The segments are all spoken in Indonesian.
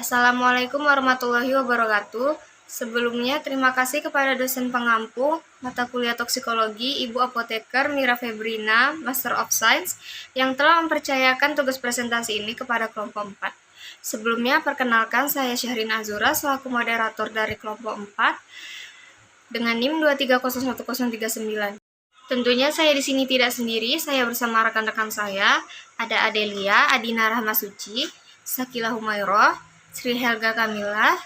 Assalamualaikum warahmatullahi wabarakatuh. Sebelumnya, terima kasih kepada dosen pengampu mata kuliah toksikologi Ibu Apoteker Mira Febrina, Master of Science, yang telah mempercayakan tugas presentasi ini kepada kelompok 4. Sebelumnya, perkenalkan saya Syahrin Azura selaku moderator dari kelompok 4 dengan NIM 2301039. Tentunya saya di sini tidak sendiri, saya bersama rekan-rekan saya, ada Adelia, Adina Rahmasuci, Sakila Humayroh, Sri Helga Kamila,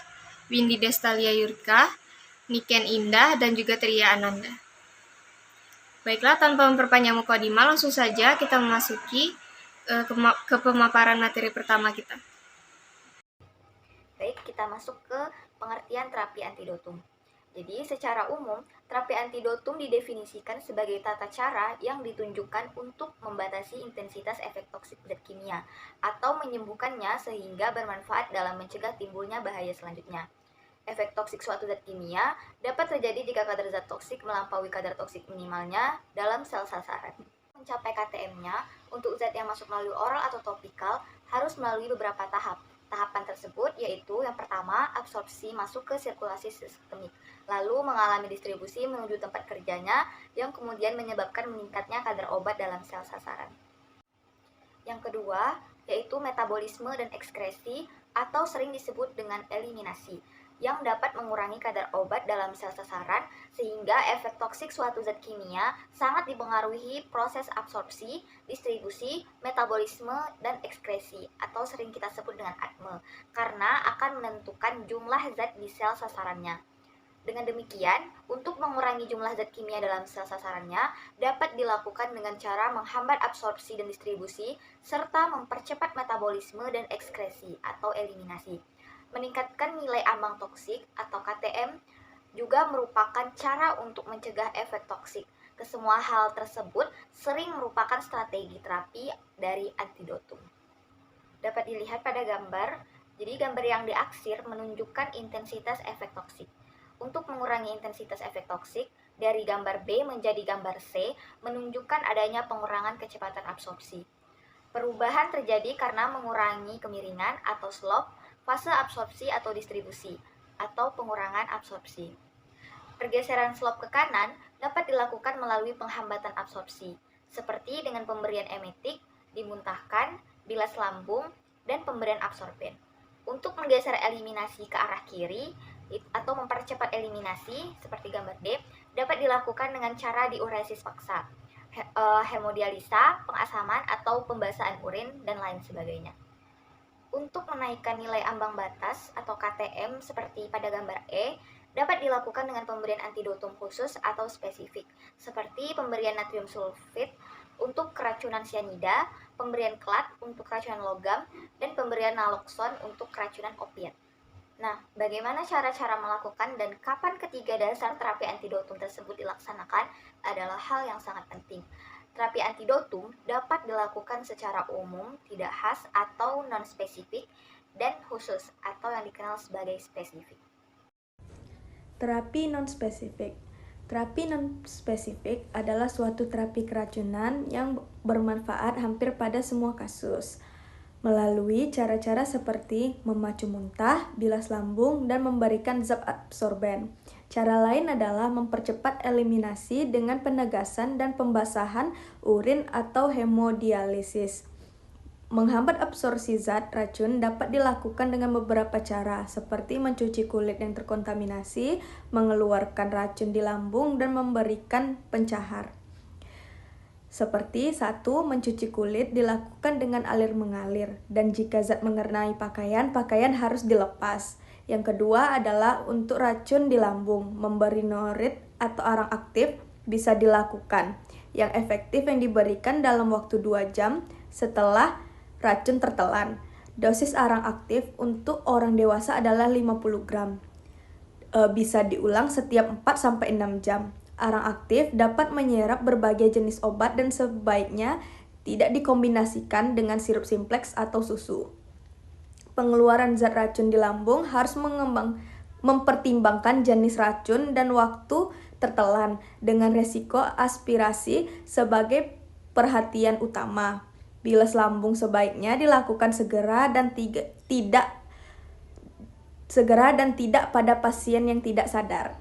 Windy Destalia Yurka, Niken Indah, dan juga Tria Ananda. Baiklah, tanpa memperpanjang mukadimah, langsung saja kita memasuki ke pemaparan materi pertama kita. Baik, kita masuk ke pengertian terapi antidotum. Jadi, secara umum, terapi antidotum didefinisikan sebagai tata cara yang ditunjukkan untuk membatasi intensitas efek toksik zat kimia atau menyembuhkannya sehingga bermanfaat dalam mencegah timbulnya bahaya selanjutnya. Efek toksik suatu zat kimia dapat terjadi jika kadar zat toksik melampaui kadar toksik minimalnya dalam sel sasaran. Mencapai KTM-nya, untuk zat yang masuk melalui oral atau topikal harus melalui beberapa tahap. Tahapan tersebut yaitu yang pertama, absorpsi masuk ke sirkulasi sistemik, lalu mengalami distribusi menuju tempat kerjanya yang kemudian menyebabkan meningkatnya kadar obat dalam sel sasaran. Yang kedua, yaitu metabolisme dan ekskresi atau sering disebut dengan eliminasi, yang dapat mengurangi kadar obat dalam sel sasaran sehingga efek toksik suatu zat kimia sangat dipengaruhi proses absorpsi, distribusi, metabolisme, dan ekskresi atau sering kita sebut dengan ADME karena akan menentukan jumlah zat di sel sasarannya. Dengan demikian, untuk mengurangi jumlah zat kimia dalam sel sasarannya dapat dilakukan dengan cara menghambat absorpsi dan distribusi serta mempercepat metabolisme dan ekskresi atau eliminasi. Meningkatkan nilai ambang toksik atau KTM juga merupakan cara untuk mencegah efek toksik. Kesemua hal tersebut sering merupakan strategi terapi dari antidotum. Dapat dilihat pada gambar. Jadi gambar yang diaksir menunjukkan intensitas efek toksik. Untuk mengurangi intensitas efek toksik, dari gambar B menjadi gambar C menunjukkan adanya pengurangan kecepatan absorpsi. Perubahan terjadi karena mengurangi kemiringan atau slope, fase absorpsi atau distribusi, atau pengurangan absorpsi. Pergeseran slope ke kanan dapat dilakukan melalui penghambatan absorpsi, seperti dengan pemberian emetik, dimuntahkan, bilas lambung, dan pemberian absorben. Untuk menggeser eliminasi ke arah kiri atau mempercepat eliminasi seperti gambar D dapat dilakukan dengan cara diuresis paksa, hemodialisa, pengasaman atau pembasahan urin dan lain sebagainya. Untuk menaikkan nilai ambang batas atau KTM seperti pada gambar E dapat dilakukan dengan pemberian antidotum khusus atau spesifik seperti pemberian natrium sulfit untuk keracunan sianida, pemberian klat untuk keracunan logam, dan pemberian naloxon untuk keracunan opiat. Nah, bagaimana cara-cara melakukan dan kapan ketiga dasar terapi antidotum tersebut dilaksanakan adalah hal yang sangat penting. Terapi antidotum dapat dilakukan secara umum, tidak khas atau non-spesifik, dan khusus atau yang dikenal sebagai spesifik. Terapi non-spesifik. Terapi non-spesifik adalah suatu terapi keracunan yang bermanfaat hampir pada semua kasus melalui cara-cara seperti memacu muntah, bilas lambung, dan memberikan zat absorben. Cara lain adalah mempercepat eliminasi dengan penegasan dan pembasahan urin atau hemodialisis. Menghambat absorpsi zat racun dapat dilakukan dengan beberapa cara, seperti mencuci kulit yang terkontaminasi, mengeluarkan racun di lambung, dan memberikan pencahar. Seperti 1. Mencuci kulit dilakukan dengan alir mengalir, dan jika zat mengenai pakaian, pakaian harus dilepas. Yang kedua adalah untuk racun di lambung, memberi norit atau arang aktif bisa dilakukan. Yang efektif yang diberikan dalam waktu 2 jam setelah racun tertelan. Dosis arang aktif untuk orang dewasa adalah 50 gram. Bisa diulang setiap 4-6 jam. Arang aktif dapat menyerap berbagai jenis obat dan sebaiknya tidak dikombinasikan dengan sirup simplex atau susu. Pengeluaran zat racun di lambung harus mempertimbangkan jenis racun dan waktu tertelan dengan resiko aspirasi sebagai perhatian utama. Bilas lambung sebaiknya dilakukan segera dan tidak segera dan tidak pada pasien yang tidak sadar.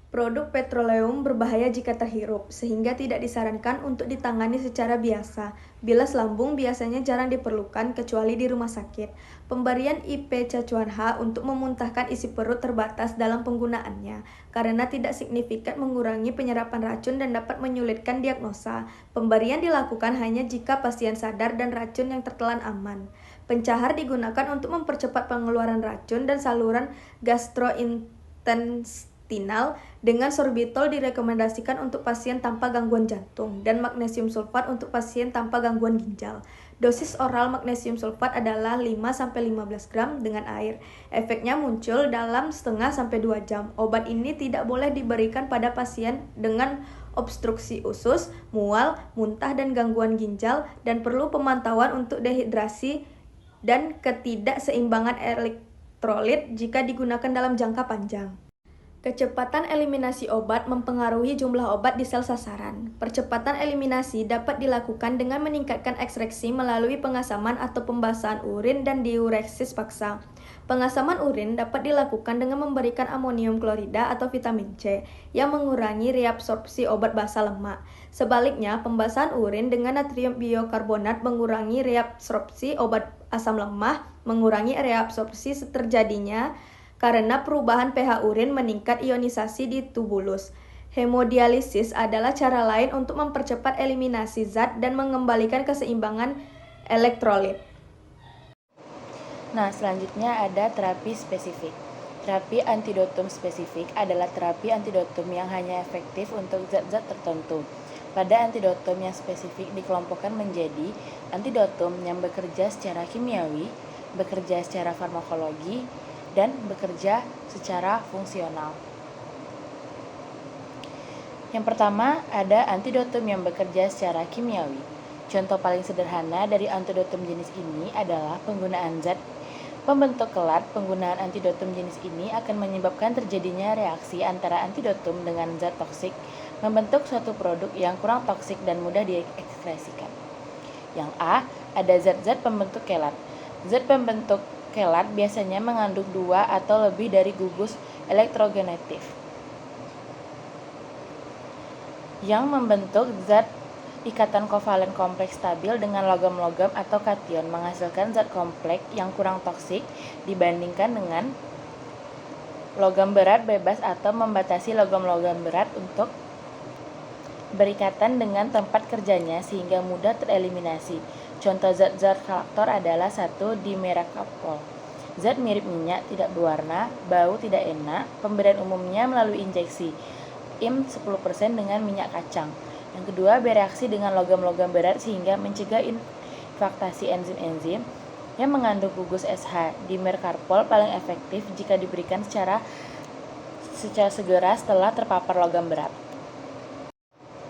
Produk petroleum berbahaya jika terhirup, sehingga tidak disarankan untuk ditangani secara biasa. Bilas lambung biasanya jarang diperlukan kecuali di rumah sakit. Pemberian IP cacuan H untuk memuntahkan isi perut terbatas dalam penggunaannya, karena tidak signifikan mengurangi penyerapan racun dan dapat menyulitkan diagnosa. Pemberian dilakukan hanya jika pasien sadar dan racun yang tertelan aman. Pencahar digunakan untuk mempercepat pengeluaran racun dan saluran gastrointestinal dengan sorbitol direkomendasikan untuk pasien tanpa gangguan jantung dan magnesium sulfat untuk pasien tanpa gangguan ginjal. Dosis oral magnesium sulfat adalah 5-15 gram dengan air. Efeknya muncul dalam setengah sampai 2 jam. Obat ini tidak boleh diberikan pada pasien dengan obstruksi usus, mual, muntah dan gangguan ginjal dan perlu pemantauan untuk dehidrasi dan ketidakseimbangan elektrolit jika digunakan dalam jangka panjang. Kecepatan eliminasi obat mempengaruhi jumlah obat di sel sasaran. Percepatan eliminasi dapat dilakukan dengan meningkatkan ekstraksi melalui pengasaman atau pembasahan urin dan diuresis paksa. Pengasaman urin dapat dilakukan dengan memberikan amonium klorida atau vitamin C yang mengurangi reabsorpsi obat basa lemak. Sebaliknya, pembasahan urin dengan natrium biokarbonat mengurangi reabsorpsi obat asam lemah, mengurangi reabsorpsi terjadinya karena perubahan pH urin meningkat ionisasi di tubulus. Hemodialisis adalah cara lain untuk mempercepat eliminasi zat dan mengembalikan keseimbangan elektrolit. Nah, selanjutnya ada terapi spesifik. Terapi antidotum spesifik adalah terapi antidotum yang hanya efektif untuk zat-zat tertentu. Pada antidotum yang spesifik dikelompokkan menjadi antidotum yang bekerja secara kimiawi, bekerja secara farmakologi, dan bekerja secara fungsional. Yang pertama, ada antidotum yang bekerja secara kimiawi. Contoh paling sederhana dari antidotum jenis ini adalah penggunaan zat pembentuk kelat. Penggunaan antidotum jenis ini akan menyebabkan terjadinya reaksi antara antidotum dengan zat toksik, membentuk suatu produk yang kurang toksik dan mudah diekskresikan. Yang A, ada zat-zat pembentuk kelat. Zat pembentuk kelat biasanya mengandung 2 atau lebih dari gugus elektronegatif yang membentuk zat ikatan kovalen kompleks stabil dengan logam-logam atau kation, menghasilkan zat kompleks yang kurang toksik dibandingkan dengan logam berat bebas atau membatasi logam-logam berat untuk berikatan dengan tempat kerjanya sehingga mudah tereliminasi. Contoh zat-zat faktor adalah 1. Dimercaprol. Zat mirip minyak, tidak berwarna, bau tidak enak. Pemberian umumnya melalui injeksi. IM 10% dengan minyak kacang. Yang kedua, bereaksi dengan logam-logam berat sehingga mencegah inaktivasi enzim-enzim yang mengandung gugus SH. Dimercaprol paling efektif jika diberikan secara segera setelah terpapar logam berat.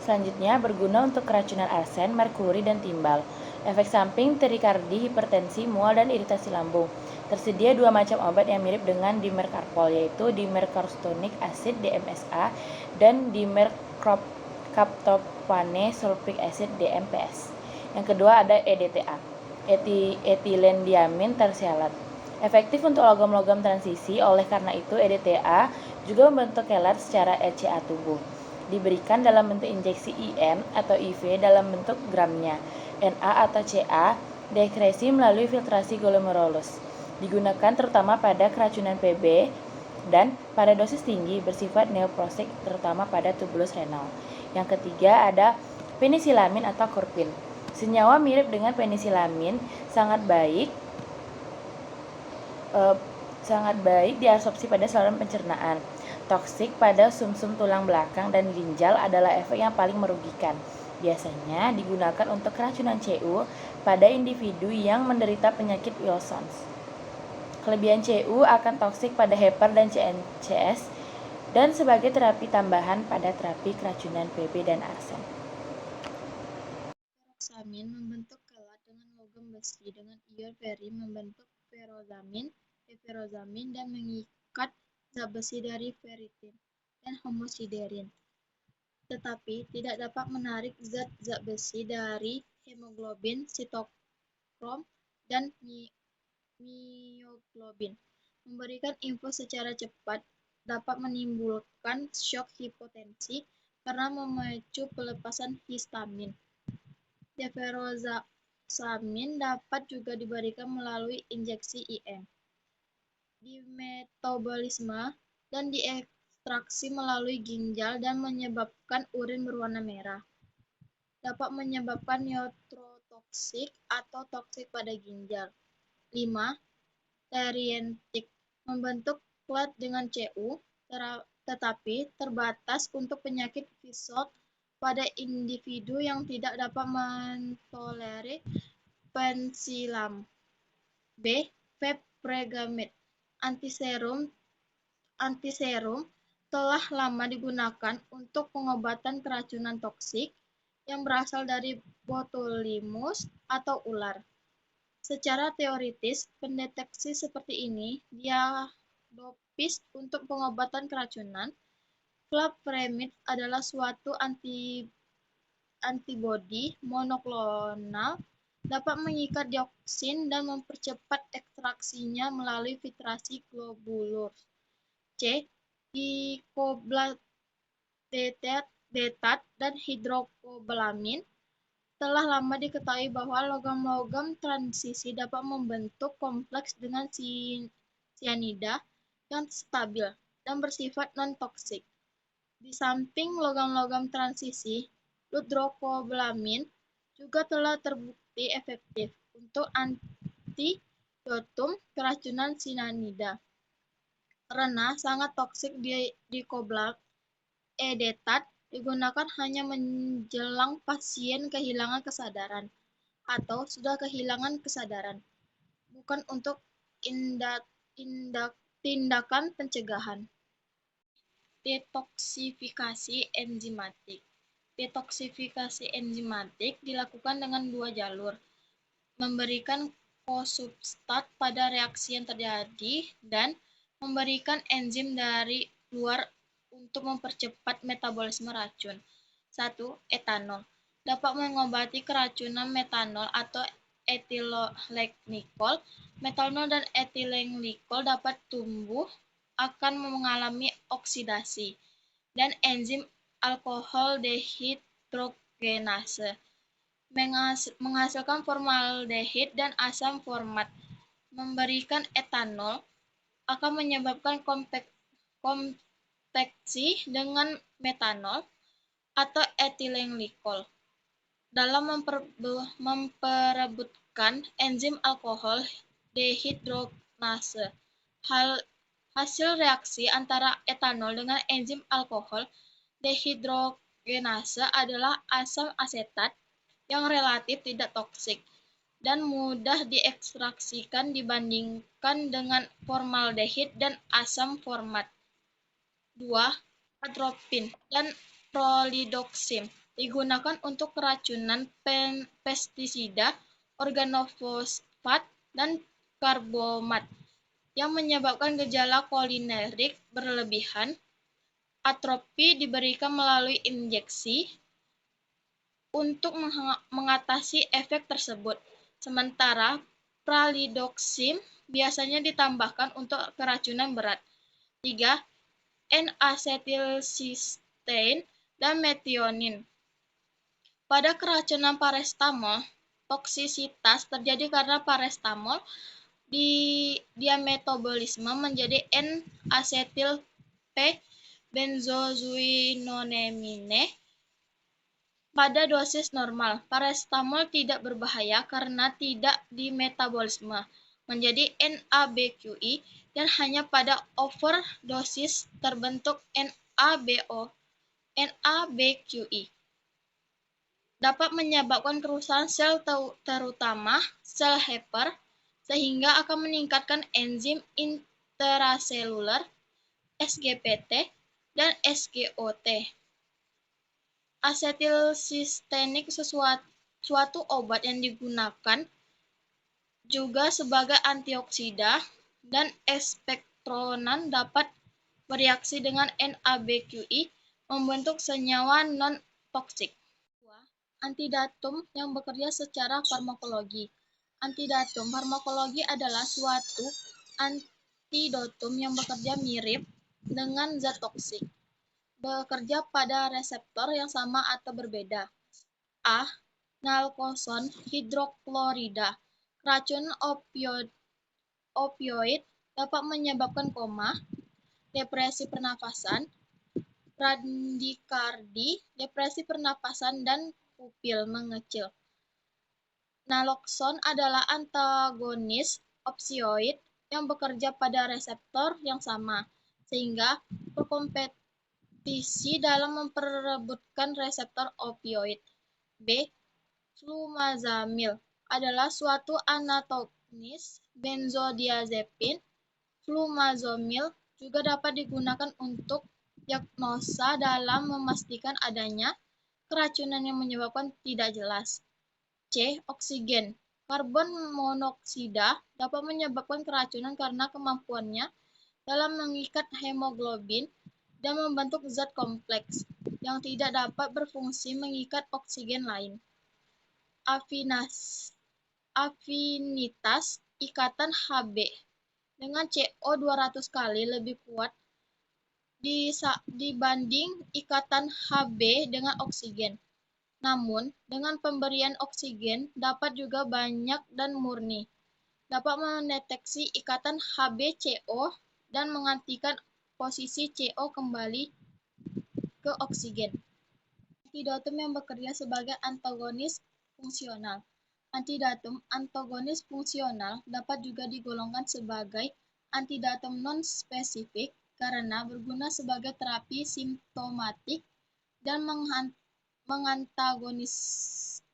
Selanjutnya, berguna untuk keracunan arsen, merkuri, dan timbal. Efek samping terikardi, hipertensi, mual, dan iritasi lambung. Tersedia 2 macam obat yang mirip dengan dimercaprol, yaitu dimercaustonic acid DMSA dan dimercaptopane sulfuric acid DMPS. Yang kedua ada EDTA, etilendiamin tersialat. Efektif untuk logam-logam transisi, oleh karena itu EDTA juga membentuk kelat secara ECA tubuh. Diberikan dalam bentuk injeksi IM atau IV dalam bentuk gramnya. Na atau Ca deekskresi melalui filtrasi glomerulus. Digunakan terutama pada keracunan PB dan pada dosis tinggi bersifat neoprosik terutama pada tubulus renal. Yang ketiga ada penisilamin atau kurpin. Senyawa mirip dengan penisilamin sangat baik diabsorpsi pada saluran pencernaan. Toksik pada sumsum tulang belakang dan ginjal adalah efek yang paling merugikan. Biasanya digunakan untuk keracunan CU pada individu yang menderita penyakit Wilson. Kelebihan CU akan toksik pada hepar dan CNCS dan sebagai terapi tambahan pada terapi keracunan PB dan arsen. Furosamin membentuk kelat dengan logam besi dengan ion ferium membentuk ferozamin dan mengikat zat besi dari ferritin dan homosiderin. Tetapi tidak dapat menarik zat-zat besi dari hemoglobin, sitokrom, dan mioglobin. Memberikan info secara cepat dapat menimbulkan shock hipotensi karena memicu pelepasan histamin. Deferoxamine dapat juga diberikan melalui injeksi IM. Di metabolisme dan diekstraksi melalui ginjal dan menyebabkan urin berwarna merah. Dapat menyebabkan neurotoksik atau toksik pada ginjal. 5. Terientik membentuk klat dengan Cu, tetapi terbatas untuk penyakit visceral pada individu yang tidak dapat mentolerir pensilam. B. Fepregramid antiserum telah lama digunakan untuk pengobatan keracunan toksik yang berasal dari botulinus atau ular. Secara teoritis, pendeteksi seperti ini diagnostis untuk pengobatan keracunan. Flavapramid adalah suatu antibodi monoklonal dapat mengikat dioksin dan mempercepat ekstraksinya melalui filtrasi globulus. C. Dicobaladetat dan hidrokobalamin telah lama diketahui bahwa logam-logam transisi dapat membentuk kompleks dengan sianida yang stabil dan bersifat non-toksik. Di samping logam-logam transisi, hidrokobalamin juga telah terbukti efektif untuk antidotum keracunan sianida. Karena sangat toksik, dicobaladetat digunakan hanya menjelang pasien kehilangan kesadaran atau sudah kehilangan kesadaran, bukan untuk tindakan pencegahan. Detoksifikasi enzimatik. Detoksifikasi enzimatik dilakukan dengan dua jalur, memberikan kosubstrat pada reaksi yang terjadi dan memberikan enzim dari luar untuk mempercepat metabolisme racun. 1. Etanol dapat mengobati keracunan metanol atau etilenglikol. Metanol dan etilenglikol dapat tumbuh akan mengalami oksidasi dan enzim alkohol dehidrogenase menghasilkan formaldehid dan asam format. Memberikan etanol akan menyebabkan konveksi dengan metanol atau etilenglikol dalam memperebutkan enzim alkohol dehidrogenase. Hasil reaksi antara etanol dengan enzim alkohol dehidrogenase adalah asam asetat yang relatif tidak toksik dan mudah diekstraksikan dibandingkan dengan formaldehid dan asam format. 2. Atropin dan prolidoxim digunakan untuk keracunan pestisida, organofosfat, dan karbomat yang menyebabkan gejala kolinerik berlebihan. Atropi diberikan melalui injeksi untuk mengatasi efek tersebut, sementara pralidoxim biasanya ditambahkan untuk keracunan berat. 3. N-asetilsistein dan metionin. Pada keracunan paracetamol, toksisitas terjadi karena paracetamol diametabolisme menjadi N-asetil P-benzozuinonemine. Pada dosis normal, paracetamol tidak berbahaya karena tidak dimetabolisme menjadi NABQI dan hanya pada overdosis terbentuk NABQI. Dapat menyebabkan kerusakan sel terutama sel Hepar sehingga akan meningkatkan enzim intraseluler, SGPT, dan SGOT. Asetilsistein suatu obat yang digunakan juga sebagai antioksida dan ekspektoran dapat bereaksi dengan NABQI membentuk senyawa non-toksik. Antidatum yang bekerja secara farmakologi. Antidatum farmakologi adalah suatu antidotum yang bekerja mirip dengan zat toksik, bekerja pada reseptor yang sama atau berbeda. A. Nalkoson hidroklorida. Racun opioid dapat menyebabkan koma, depresi pernafasan, bradikardi, depresi pernapasan, dan pupil mengecil. Naloxone adalah antagonis opioid yang bekerja pada reseptor yang sama, sehingga berkompetisi dalam memperebutkan reseptor opioid. B. Flumazamil adalah suatu antagonis benzodiazepin. Flumazamil juga dapat digunakan untuk diagnosa dalam memastikan adanya keracunan yang menyebabkan tidak jelas. C. Oksigen. Karbon monoksida dapat menyebabkan keracunan karena kemampuannya dalam mengikat hemoglobin dan membentuk zat kompleks yang tidak dapat berfungsi mengikat oksigen lain. Afinitas ikatan Hb dengan CO 200 kali lebih kuat dibanding ikatan Hb dengan oksigen. Namun, dengan pemberian oksigen dapat juga banyak dan murni, dapat mendeteksi ikatan Hb-CO dan menggantikan posisi CO kembali ke oksigen. Antidotum yang bekerja sebagai antagonis fungsional. Antidotum antagonis fungsional dapat juga digolongkan sebagai antidotum non-spesifik karena berguna sebagai terapi simptomatik dan mengantagonis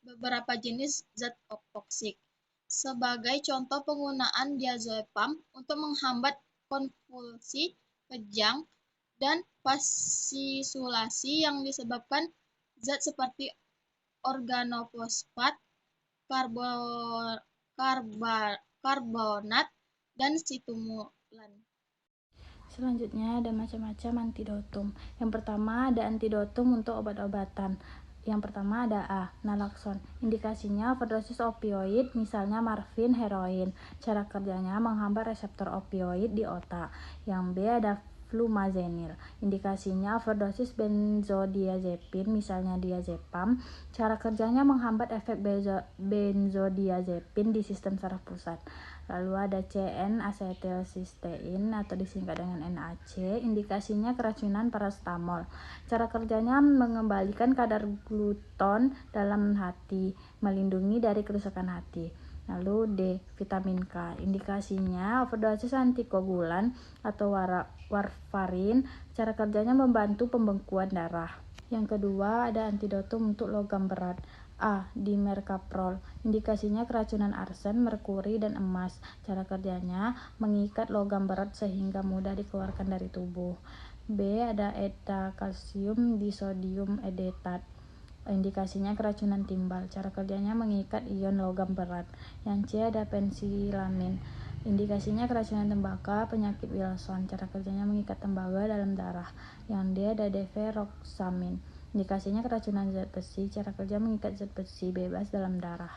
beberapa jenis zat toksik. Sebagai contoh penggunaan diazepam untuk menghambat konvulsi, kejang, dan pasisulasi yang disebabkan zat seperti organofosfat, karbonat, dan stimulan. Selanjutnya ada macam-macam antidotum. Yang pertama ada antidotum untuk obat-obatan. Yang pertama ada A. Naloxone. Indikasinya overdosis opioid, misalnya morfin, heroin. Cara kerjanya menghambat reseptor opioid di otak. Yang B ada flumazamil. Indikasinya overdosis benzodiazepin, misalnya diazepam. Cara kerjanya menghambat efek benzodiazepin di sistem saraf pusat. Lalu ada N-asetilsistein atau disingkat dengan NAC. Indikasinya keracunan paracetamol. Cara kerjanya mengembalikan kadar gluton dalam hati, melindungi dari kerusakan hati. Lalu D. Vitamin K. Indikasinya overdosis antikoagulan atau warfarin. Cara kerjanya membantu pembekuan darah. Yang kedua ada antidotum untuk logam berat. A. Dimercaprol. Indikasinya keracunan arsen, merkuri, dan emas. Cara kerjanya mengikat logam berat sehingga mudah dikeluarkan dari tubuh. B. Ada eta-kalsium disodium edetat. Indikasinya keracunan timbal. Cara kerjanya mengikat ion logam berat. Yang C ada pensilamin. Indikasinya keracunan tembaga, penyakit Wilson. Cara kerjanya mengikat tembaga dalam darah. Yang D ada deferoxamin. Indikasinya keracunan zat besi. Cara kerja mengikat zat besi bebas dalam darah.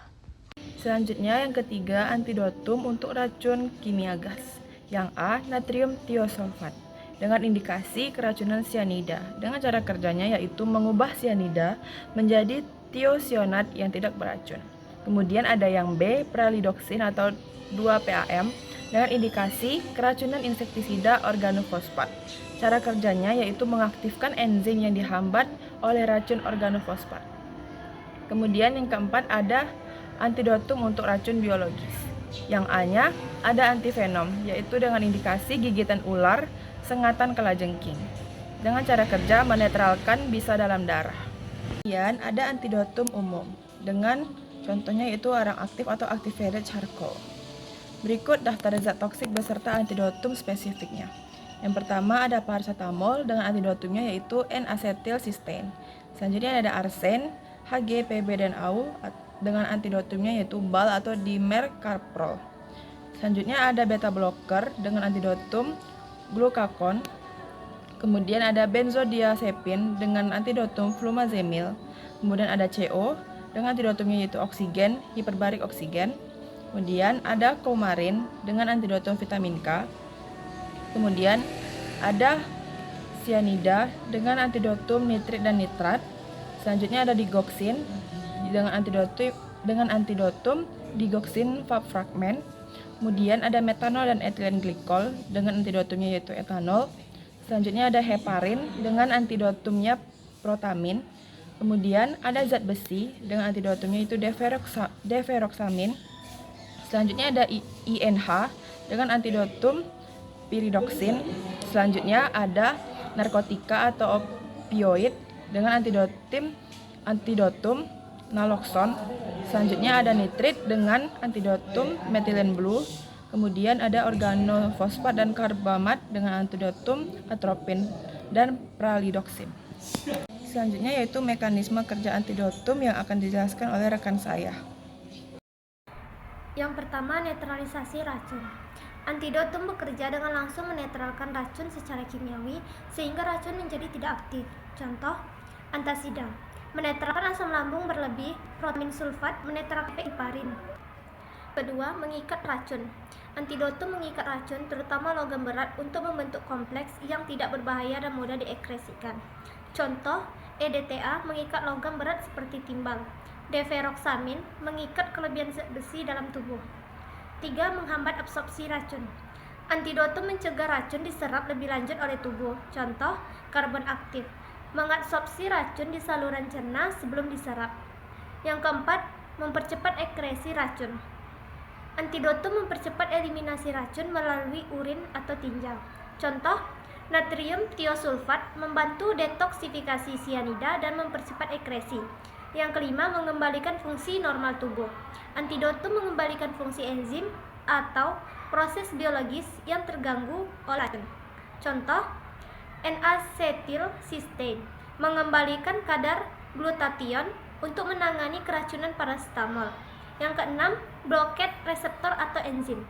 Selanjutnya yang ketiga antidotum untuk racun kimia gas. Yang A. Natrium tiosulfat dengan indikasi keracunan cyanida. Dengan cara kerjanya yaitu mengubah cyanida menjadi tiosyanat yang tidak beracun. Kemudian ada yang B. Pralidoxin atau 2-PAM dengan indikasi keracunan insektisida organofosfat. Cara kerjanya yaitu mengaktifkan enzim yang dihambat oleh racun organofosfat. Kemudian yang keempat ada antidotum untuk racun biologis. Yang A-nya ada antivenom, yaitu dengan indikasi gigitan ular, sengatan kalajengking. Dengan cara kerja menetralkan bisa dalam darah. Kemudian ada antidotum umum, dengan contohnya yaitu arang aktif atau activated charcoal. Berikut daftar zat toksik beserta antidotum spesifiknya. Yang pertama ada paracetamol dengan antidotumnya yaitu N-asetilsistein. Selanjutnya ada arsen, Hg, Pb, dan Au dengan antidotumnya yaitu bal atau dimercaprol. Selanjutnya ada beta blocker dengan antidotum glukakon. Kemudian ada benzodiazepin dengan antidotum flumazamil. Kemudian ada CO dengan antidotumnya yaitu oksigen, hiperbarik oksigen. Kemudian ada coumarin dengan antidotum vitamin K. Kemudian ada cyanida dengan antidotum nitrit dan nitrat. Selanjutnya ada digoxin dengan antidotum digoxin fragment. Kemudian ada metanol dan etilen glikol dengan antidotumnya yaitu etanol. Selanjutnya ada heparin dengan antidotumnya protamin. Kemudian ada zat besi dengan antidotumnya yaitu deferoxamin. Selanjutnya ada INH dengan antidotum pyridoxine. Selanjutnya ada narkotika atau opioid dengan antidotum naloxone. Selanjutnya ada nitrit dengan antidotum methylene blue. Kemudian ada organofosfat dan karbamat dengan antidotum atropin dan pralidoxin. Selanjutnya yaitu mekanisme kerja antidotum yang akan dijelaskan oleh rekan saya. Yang pertama, netralisasi racun. Antidotum bekerja dengan langsung menetralkan racun secara kimiawi sehingga racun menjadi tidak aktif. Contoh, antasida menetralkan asam lambung berlebih, protamin sulfat menetralkan heparin. Kedua, mengikat racun. Antidotum mengikat racun, terutama logam berat, untuk membentuk kompleks yang tidak berbahaya dan mudah diekskresikan. Contoh, EDTA mengikat logam berat seperti timbal. Deferoxamin mengikat kelebihan zat besi dalam tubuh. 3. Menghambat absorpsi racun. Antidotum mencegah racun diserap lebih lanjut oleh tubuh. Contoh, karbon aktif mengabsorpsi racun di saluran cerna sebelum diserap. Yang keempat, mempercepat ekskresi racun. Antidotum mempercepat eliminasi racun melalui urin atau tinja. Contoh, natrium tiosulfat membantu detoksifikasi cyanida dan mempercepat ekskresi. Yang kelima, mengembalikan fungsi normal tubuh. Antidotum mengembalikan fungsi enzim atau proses biologis yang terganggu oleh racun. Contoh, N-acetyl-cysteine mengembalikan kadar glutathione untuk menangani keracunan paracetamol. Yang keenam, bloket reseptor atau enzim.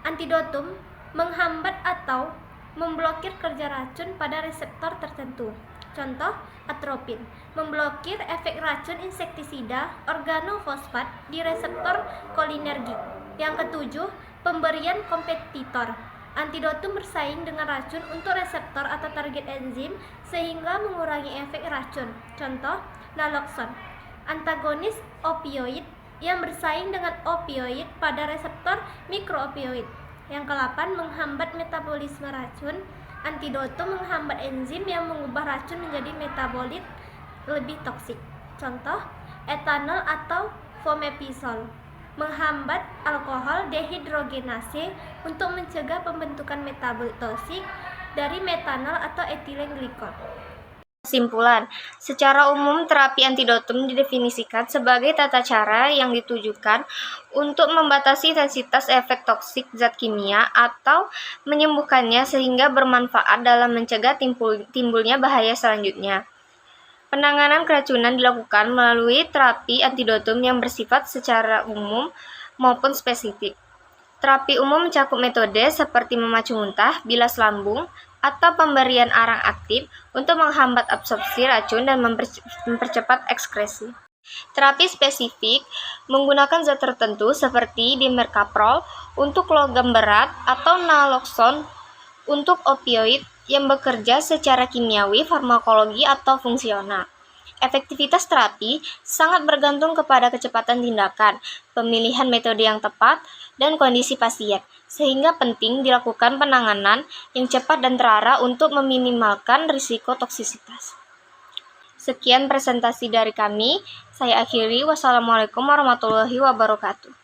Antidotum menghambat atau memblokir kerja racun pada reseptor tertentu. Contoh, atropin memblokir efek racun insektisida organofosfat di reseptor kolinergik. Yang ketujuh, pemberian kompetitor. Antidotum bersaing dengan racun untuk reseptor atau target enzim sehingga mengurangi efek racun. Contoh, naloxone antagonis opioid yang bersaing dengan opioid pada reseptor mikroopioid. Yang ke-8, menghambat metabolisme racun. Antidotum menghambat enzim yang mengubah racun menjadi metabolit lebih toksik. Contoh, etanol atau fomepizol menghambat alkohol dehidrogenase untuk mencegah pembentukan metabolit toksik dari metanol atau etilen glikol. Kesimpulan, secara umum terapi antidotum didefinisikan sebagai tata cara yang ditujukan untuk membatasi intensitas efek toksik zat kimia atau menyembuhkannya sehingga bermanfaat dalam mencegah timbulnya bahaya selanjutnya. Penanganan keracunan dilakukan melalui terapi antidotum yang bersifat secara umum maupun spesifik. Terapi umum mencakup metode seperti memacu muntah, bilas lambung, atau pemberian arang aktif untuk menghambat absorpsi racun dan mempercepat ekskresi. Terapi spesifik menggunakan zat tertentu seperti dimercaprol untuk logam berat atau naloxone untuk opioid yang bekerja secara kimiawi, farmakologi, atau fungsional. Efektivitas terapi sangat bergantung kepada kecepatan tindakan, pemilihan metode yang tepat, dan kondisi pasien, sehingga penting dilakukan penanganan yang cepat dan terarah untuk meminimalkan risiko toksisitas. Sekian presentasi dari kami, saya akhiri. Wassalamualaikum warahmatullahi wabarakatuh.